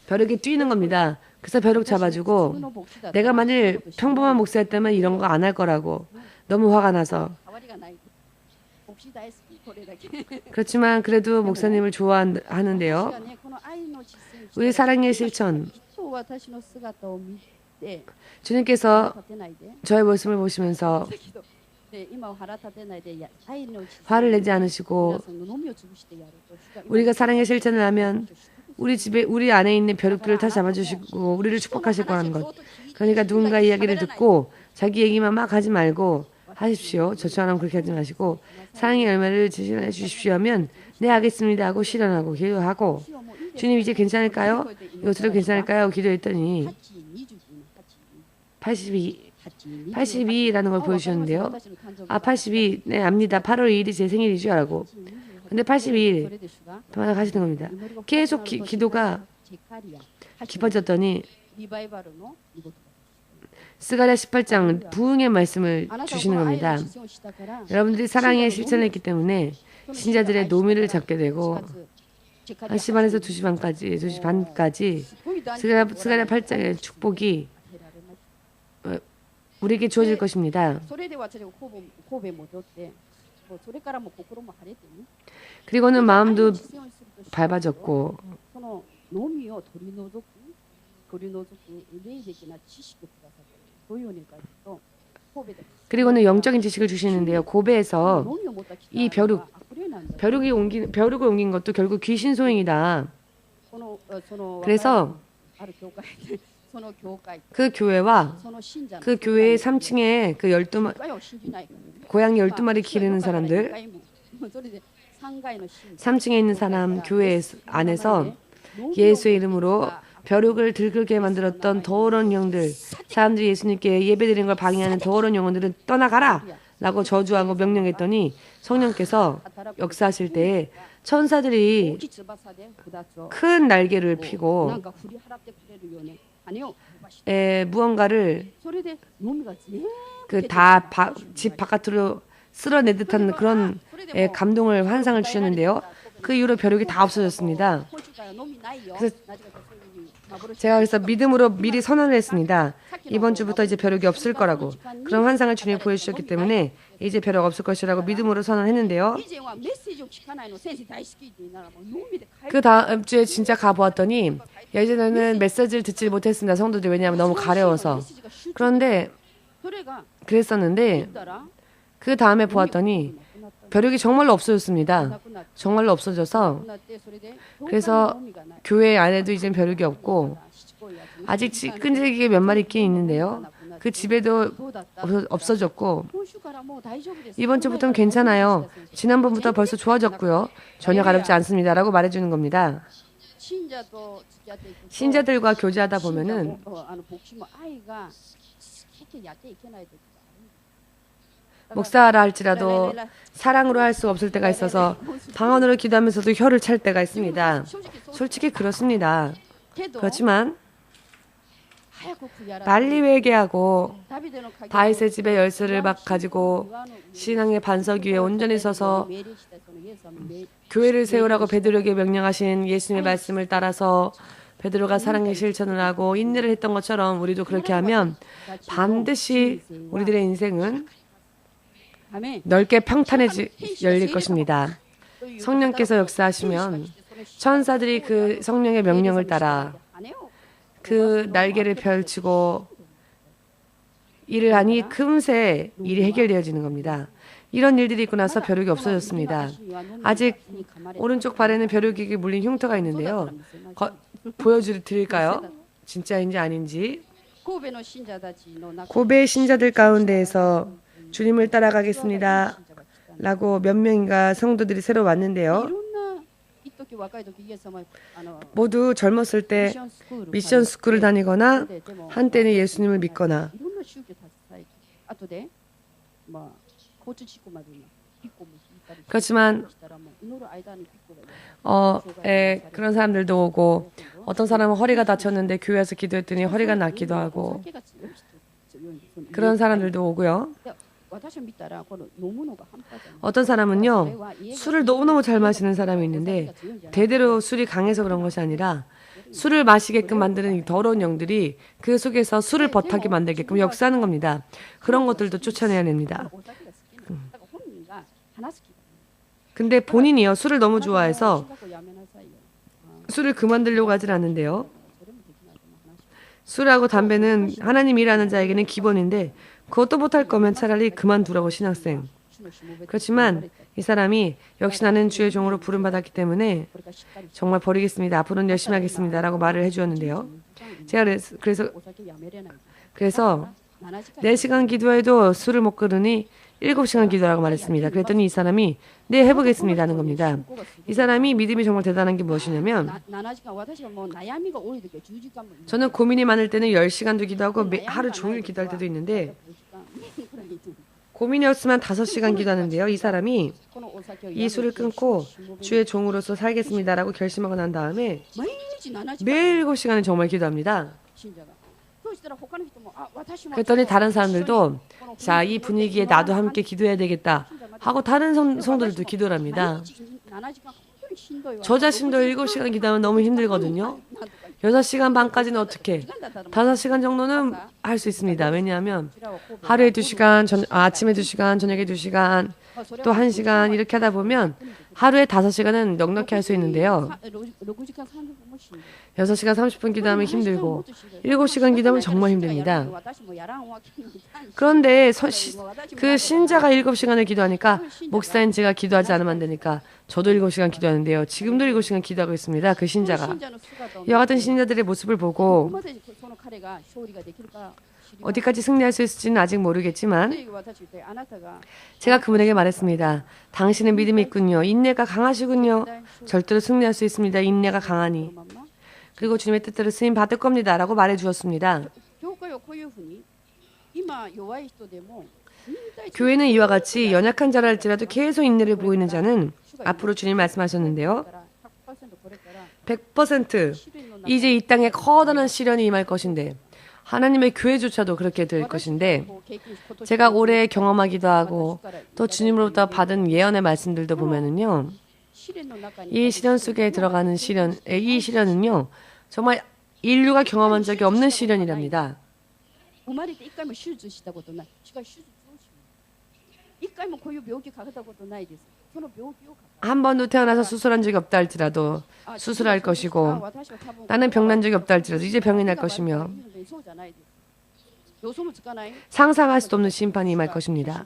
벼룩이 뛰는 겁니다. 그래서 벼룩 잡아주고 내가 만일 평범한 목사였다면 이런 거 안 할 거라고 너무 화가 나서 그렇지만 그래도 목사님을 좋아하는데요. 우리 사랑의 실천 주님께서 저의 모습을 보시면서 화를 내지 않으시고 우리가 사랑의 실천을 하면 우리 집에 우리 안에 있는 벼룩들을 다 잡아주시고 우리를 축복하실 거라는 것. 그러니까 누군가 이야기를 듣고 자기 얘기만 막 하지 말고 하십시오. 저처럼 그렇게 하지 마시고 사랑의 열매를 실현해 주십시오 하면 네 알겠습니다 하고 실현하고 기도하고 주님 이제 괜찮을까요? 이것으로 괜찮을까요? 기도했더니 82라는 걸 보여주셨는데요. 82, 네 압니다. 8월 2일이 제 생일이죠 라고. 근데 82일 하시는 겁니다. 계속 기도가 깊어졌더니 스가랴 18장 부흥의 말씀을 주시는 겁니다. 여러분들이 사랑의 실천을 했기 때문에 신자들의 노미를 잡게 되고 1시 반에서 2시 반까지 2시 반까지 스가랴 8장의 축복이 우리에게 주어질 것입니다. 그리고는 마음도 밝아졌고 그리고는 영적인 지식을 주시는데요. 고베에서 이 벼룩을 옮긴 것도 결국 귀신 소행이다. 그래서 그 교회와 그 교회의 3층에 그 고양이 12마리 기르는 사람들 3층에 있는 사람 교회 안에서 예수의 이름으로 벼룩을 들끓게 만들었던 더러운 영들, 사람들이 예수님께 예배드리는 걸 방해하는 더러운 영혼들은 떠나가라! 라고 저주하고 명령했더니 성령께서 역사하실 때에 천사들이 큰 날개를 펴고 무언가를 집 바깥으로 쓸어내 듯한 그런 감동을 환상을 주셨는데요. 그 이후로 벼룩이 다 없어졌습니다. 그래서 믿음으로 미리 선언을 했습니다. 이번 주부터 이제 벼룩이 없을 거라고. 그런 환상을 주님이 보여주셨기 때문에 이제 벼룩 없을 것이라고 믿음으로 선언했는데요. 그 다음 주에 진짜 가보았더니 예전에는 메시지를 듣지 못했습니다. 성도들이. 왜냐하면 너무 가려워서. 그런데 그랬었는데 그 다음에 보았더니 벼룩이 정말로 없어졌습니다. 정말로 없어져서 그래서 교회 안에도 이제 벼룩이 없고 아직 끈질기게 몇 마리 있긴 있는데요. 그 집에도 없어졌고 이번 주부터는 괜찮아요. 지난번부터 벌써 좋아졌고요. 전혀 가렵지 않습니다. 라고 말해주는 겁니다. 신자들과 교제하다 보면은 목사라 할지라도 사랑으로 할 수 없을 때가 있어서 방언으로 기도하면서도 혀를 찰 때가 있습니다. 솔직히 그렇습니다. 그렇지만 빨리 회개하고 다윗의 집의 열쇠를 막 가지고 신앙의 반석 위에 온전히 서서 교회를 세우라고 베드로에게 명령하신 예수님의 말씀을 따라서 베드로가 사랑의 실천을 하고 인내를 했던 것처럼 우리도 그렇게 하면 반드시 우리들의 인생은 넓게 열릴 것입니다. 성령께서 역사하시면 천사들이 그 성령의 명령을 따라 그 날개를 펼치고 일을 하니 금세 일이 해결되어지는 겁니다. 이런 일들이 있고 나서 벼룩이 없어졌습니다. 아직 오른쪽 발에는 벼룩이 물린 흉터가 있는데요. 보여드릴까요? 진짜인지 아닌지. 고베 신자들 가운데에서 주님을 따라가겠습니다. 라고 몇 명인가 성도들이 새로 왔는데요. 모두 젊었을 때 미션 스쿨을 다니거나 한때는 예수님을 믿거나 그렇지만 그런 사람들도 오고 어떤 사람은 허리가 다쳤는데 교회에서 기도했더니 허리가 낫기도 하고 그런 사람들도 오고요. 어떤 사람은요, 술을 너무너무 잘 마시는 사람이 있는데 대대로 술이 강해서 그런 것이 아니라 술을 마시게끔 만드는 이 더러운 영들이 그 속에서 술을 버타게 만들게끔 역사하는 겁니다. 그런 것들도 쫓아내야 됩니다. 근데 본인이요, 술을 너무 좋아해서 술을 그만두려고 하진 않는데요. 술하고 담배는 하나님 일하는 자에게는 기본인데 그것도 못할 거면 차라리 그만두라고 신학생. 그렇지만 이 사람이 역시 나는 주의 종으로 부름받았기 때문에 정말 버리겠습니다. 앞으로는 열심히 하겠습니다. 라고 말을 해주었는데요. 제가 그래서 4시간 기도해도 술을 못 끊으니 7시간 기도라고 말했습니다. 그랬더니 이 사람이 네, 해보겠습니다 하는 겁니다. 이 사람이 믿음이 정말 대단한 게 무엇이냐면 저는 고민이 많을 때는 10시간도 기도하고 하루 종일 기도할 때도 있는데 고민이 없으면 5시간 기도하는데요. 이 사람이 이 술을 끊고 주의 종으로서 살겠습니다라고 결심하고 난 다음에 매일 7시간을 정말 기도합니다. 그랬더니 다른 사람들도 자, 이 분위기에 나도 함께 기도해야 되겠다 하고 다른 성도들도 기도를 합니다. 저 자신도 7시간 기도하면 너무 힘들거든요. 6시간 반까지는 어떻게 5시간 정도는 할 수 있습니다. 왜냐하면 하루에 2시간, 아침에 2시간, 저녁에 2시간, 또 1시간 이렇게 하다 보면 하루에 5시간은 넉넉히 할 수 있는데요. 6시간 30분 기도하면 힘들고 7시간 기도하면 정말 힘듭니다. 그런데 그 신자가 7시간을 기도하니까 목사인 제가 기도하지 않으면 안 되니까 저도 7시간 기도하는데요. 지금도 7시간 기도하고 있습니다. 그 신자가. 이와 같은 신자들의 모습을 보고 어디까지 승리할 수 있을지는 아직 모르겠지만 제가 그분에게 말했습니다. 당신은 믿음이 있군요. 인내가 강하시군요. 절대로 승리할 수 있습니다. 인내가 강하니. 그리고 주님의 뜻대로 쓰임 받을 겁니다. 라고 말해 주었습니다. 教会はこういうふうに今弱い人でも 교회는 이와 같이 연약한 자라 할지라도 계속 인내를 보이는 자는 앞으로 주님 말씀하셨는데요. 100% 이제 이 땅에 커다란 시련이 임할 것인데 하나님의 교회조차도 그렇게 될 것인데 제가 올해 경험하기도 하고 또 주님으로부터 받은 예언의 말씀들도 보면은요. 이 시련 속에 들어가는 이 시련은요. 정말 인류가 경험한 적이 없는 시련이랍니다. 生まれて一回も手術したことない。しかし手術をします。一回もこういう病気かかったことないです。その病気をかかる。 한 번도 태어나서 수술한 적이 없다 할지라도 수술할 것이고 나는 병난 적이 없다 할지라도 이제 병이 날 것이며 상상할 수도 없는 심판이 임할 것입니다.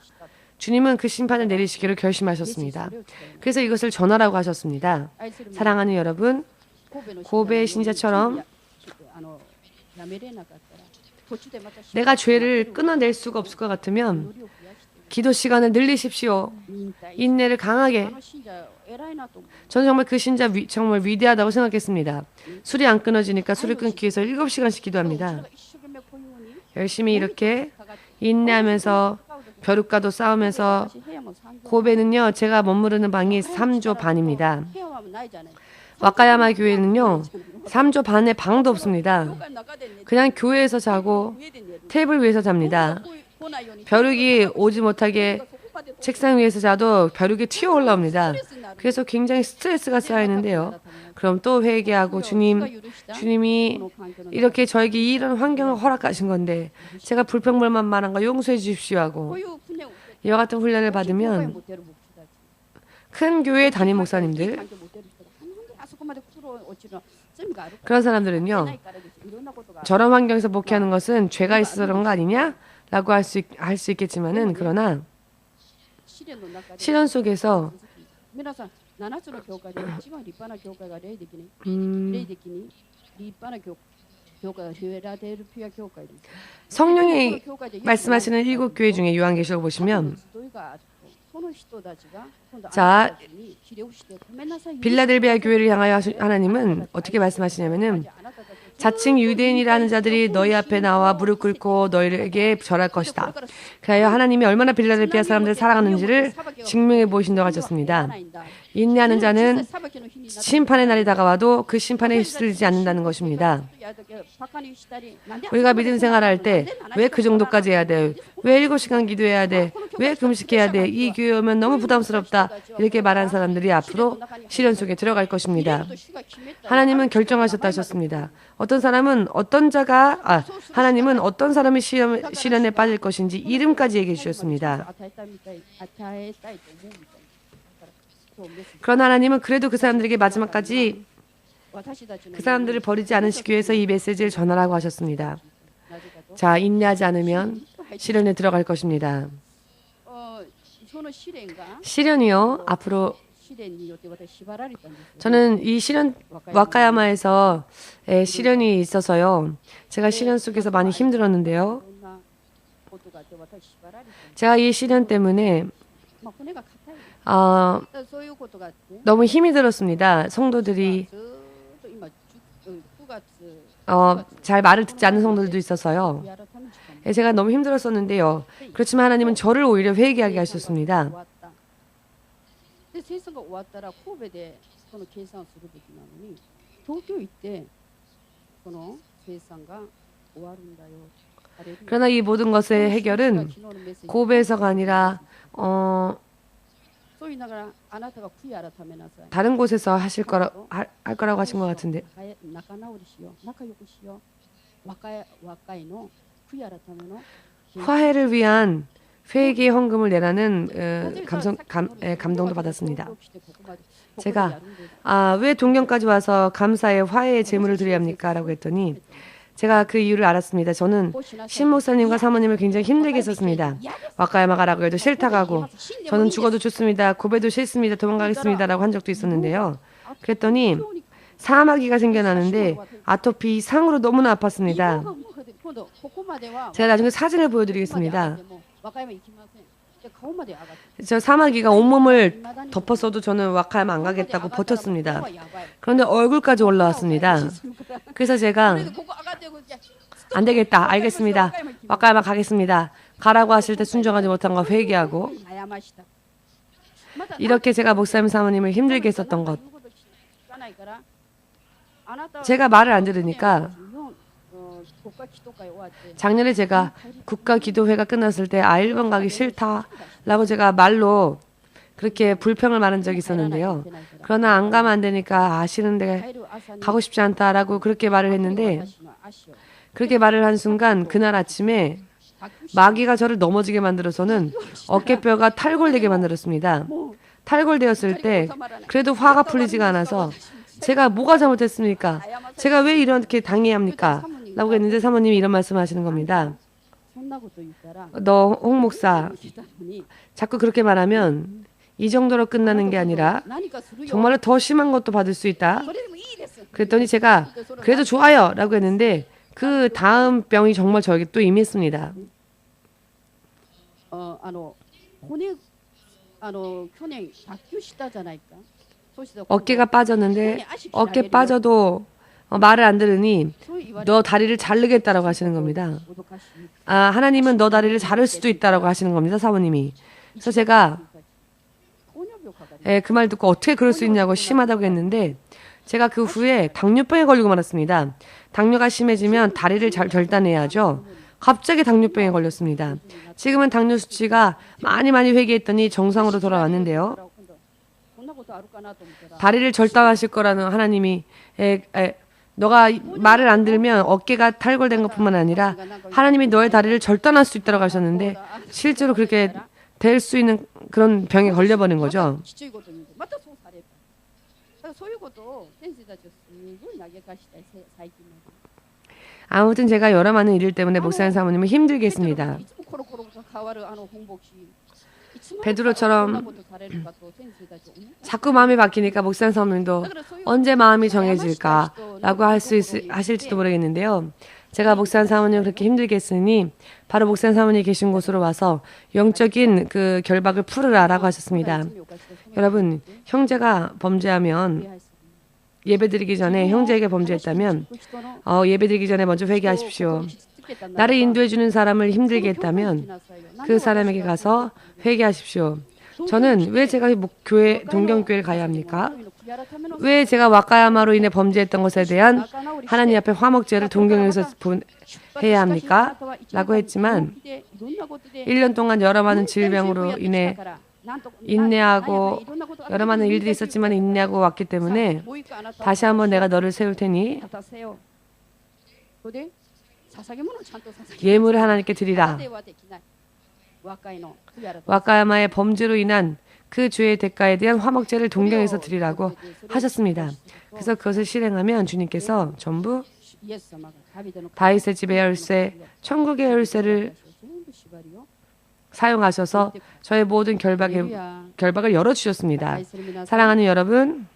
주님은 그 심판을 내리시기로 결심하셨습니다. 그래서 이것을 전하라고 하셨습니다. 사랑하는 여러분, 고베의 신자처럼 내가 죄를 끊어낼 수가 없을 것 같으면 기도 시간을 늘리십시오. 인내를 강하게. 저는 정말 그 신자 정말 위대하다고 생각했습니다. 술이 안 끊어지니까 술을 끊기 위해서 7시간씩 기도합니다. 열심히 이렇게 인내하면서 벼룩과도 싸우면서 고베는요. 제가 머무르는 방이 3조 반입니다. 와카야마 교회는요. 3조 반에 방도 없습니다. 그냥 교회에서 자고 테이블 위에서 잡니다. 벼룩이 오지 못하게 책상 위에서 자도 벼룩이 튀어 올라옵니다. 그래서 굉장히 스트레스가 쌓이는데요. 그럼 또 회개하고 주님이 이렇게 저에게 이런 환경을 허락하신 건데 제가 불평불만 말한 거 용서해 주십시오 하고 이와 같은 훈련을 받으면 큰 교회 담임 목사님들 그런 사람들은요. 저런 환경에서 목회하는 것은 죄가 있어서 그런 거 아니냐? 라고 할 수 있겠지만은 그러나 시련 속에서 성령이 말씀하시는 7교회 중에 요한계시록 보시면 자, 빌라델비아 교회를 향하여 하나님은 어떻게 말씀하시냐면은 자칭 유대인이라는 자들이 너희 앞에 나와 무릎 꿇고 너희에게 절할 것이다. 그래야 하나님이 얼마나 빌라델비아 사람들을 사랑하는지를 증명해 보이신다고 하셨습니다. 인내하는 자는 심판의 날이 다가와도 그 심판에 휩쓸리지 않는다는 것입니다. 우리가 믿음 생활할 때 왜 그 정도까지 해야 돼? 왜 7시간 기도해야 돼? 왜 금식해야 돼? 이 교회 오면 너무 부담스럽다. 이렇게 말한 사람들이 앞으로 시련 속에 들어갈 것입니다. 하나님은 결정하셨다 하셨습니다. 하나님은 어떤 사람이 시련에 빠질 것인지 이름까지 얘기해 주셨습니다. 그러나 하나님은 그래도 그 사람들에게 마지막까지 그 사람들을 버리지 않으시기 위해서 이 메시지를 전하라고 하셨습니다. 자, 인내하지 않으면 시련에 들어갈 것입니다. 시련이요. 앞으로 저는 이 시련 와카야마에서 시련이 있어서요. 제가 시련 속에서 많이 힘들었는데요. 제가 이 시련 때문에 너무 힘이 들었습니다. 성도들이 잘 말을 듣지 않는 성도들도 있어서요. 제가 너무 힘들었었는데요. 그렇지만 하나님은 저를 오히려 회개하게 하셨습니다. 그러나 이 모든 것의 해결은 고베에서가 아니라 다른 곳에서 할 거라고 하신 것 같은데. 화해를 위한 회개 헌금을 내라는 감동도 받았습니다. 제가 왜 동경까지 와서 감사의 화해의 제물을 드려야 합니까? 라고 했더니 제가 그 이유를 알았습니다. 저는 신목사님과 사모님을 굉장히 힘들게 했었습니다. 와카야마 가라고 해도 싫다 가고 저는 죽어도 좋습니다. 고베도 싫습니다. 도망가겠습니다. 라고 한 적도 있었는데요. 그랬더니 사마귀가 생겨나는데 아토피 상으로 너무나 아팠습니다. 제가 나중에 사진을 보여드리겠습니다. 저 사마귀가 온몸을 덮었어도 저는 와카야마 안 가겠다고 버텼습니다. 그런데 얼굴까지 올라왔습니다. 그래서 제가 안 되겠다, 알겠습니다, 와카야마 가겠습니다, 가라고 하실 때 순종하지 못한 거 회개하고, 이렇게 제가 목사님 사모님을 힘들게 했었던 것, 제가 말을 안 들으니까 작년에 제가 국가 기도회가 끝났을 때 일본 가기 싫다라고 제가 말로 그렇게 불평을 말한 적이 있었는데요. 그러나 안 가면 안 되니까 아시는데 가고 싶지 않다라고 그렇게 말을 했는데, 그렇게 말을 한 순간 그날 아침에 마귀가 저를 넘어지게 만들어서는 어깨뼈가 탈골되게 만들었습니다. 탈골되었을 때 그래도 화가 풀리지가 않아서 제가 뭐가 잘못했습니까? 제가 왜 이렇게 당해야 합니까? 라고 했는데 사모님이 이런 말씀하시는 겁니다. 너 홍 목사 자꾸 그렇게 말하면 이 정도로 끝나는 게 아니라 정말로 더 심한 것도 받을 수 있다. 그랬더니 제가 그래도 좋아요 라고 했는데 그 다음 병이 정말 저에게 또 임했습니다. 어깨가 빠졌는데 어깨 빠져도 말을 안 들으니 너 다리를 자르겠다라고 하시는 겁니다. 하나님은 너 다리를 자를 수도 있다라고 하시는 겁니다, 사모님이. 그래서 제가 그 말 듣고 어떻게 그럴 수 있냐고 심하다고 했는데, 제가 그 후에 당뇨병에 걸리고 말았습니다. 당뇨가 심해지면 다리를 절단해야죠. 갑자기 당뇨병에 걸렸습니다. 지금은 당뇨 수치가 많이 회개했더니 정상으로 돌아왔는데요. 다리를 절단하실 거라는 하나님이 너가 말을 안 들으면 어깨가 탈골된 것뿐만 아니라 하나님이 너의 다리를 절단할 수 있다고 하셨는데 실제로 그렇게 될 수 있는 그런 병에 걸려버린 거죠. 아무튼 제가 여러 많은 일 때문에 목사님 사모님을 힘들게 했습니다. 베드로처럼 자꾸 마음이 바뀌니까 목사님 사모님도 언제 마음이 정해질까 라고 하실지도 모르겠는데요. 제가 목사님 사모님을 그렇게 힘들게 했으니 바로 목사님 사모님이 계신 곳으로 와서 영적인 그 결박을 풀으라 라고 하셨습니다. 여러분, 형제가 범죄하면 예배드리기 전에 형제에게 범죄했다면 예배드리기 전에 먼저 회개하십시오. 나를 인도해주는 사람을 힘들게 했다면 그 사람에게 가서 회개하십시오. 저는 왜 제가 동경교회를 가야 합니까? 왜 제가 와카야마로 인해 범죄했던 것에 대한 하나님 앞에 화목제를 동경에서 해야 합니까? 라고 했지만 1년 동안 여러 많은 질병으로 인해 인내하고 여러 많은 일들이 있었지만 인내하고 왔기 때문에 다시 한번 내가 너를 세울 테니 예물을 하나님께 드리라. 와카야마의 범죄로 인한 그 죄의 대가에 대한 화목제를 동경에서 드리라고 하셨습니다. 그래서 그것을 실행하면 주님께서 전부 다윗의 집의 열쇠, 천국의 열쇠를 사용하셔서 저의 모든 결박을 열어주셨습니다. 사랑하는 여러분,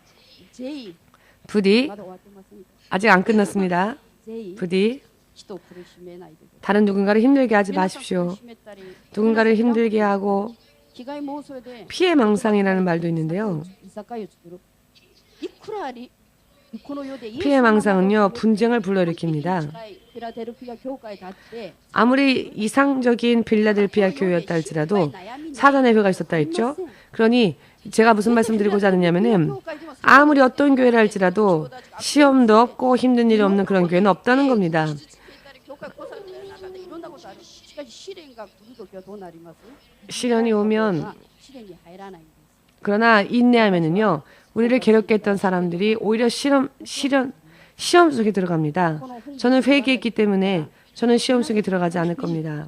부디 아직 안 끝났습니다. 부디 다른 누군가를 힘들게 하지 마십시오. 누군가를 힘들게 하고 피해망상이라는 말도 있는데요. 피해망상은요, 분쟁을 불러일으킵니다. 아무리 이상적인 빌라델피아 교회였다 할지라도 사단의 회가 있었다 했죠. 그러니 제가 무슨 말씀 드리고자 하느냐면은 아무리 어떤 교회를 할지라도 시험도 없고 힘든 일이 없는 그런 교회는 없다는 겁니다. 시련이 오면 그러나 인내하면은요, 우리를 괴롭게 했던 사람들이 오히려 시험 속에 들어갑니다. 저는 회개했기 때문에 저는 시험 속에 들어가지 않을 겁니다.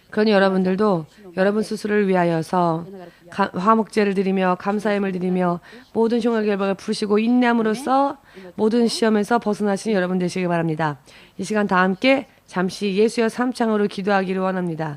그러니 여러분들도 여러분 스스로를 위하여서 화목제를 드리며 감사함을 드리며 모든 흉악 결박을 푸시고 인내함으로써 모든 시험에서 벗어나신 여러분 되시기 바랍니다. 이 시간 다 함께 잠시 예수여 삼창으로 기도하기를 원합니다.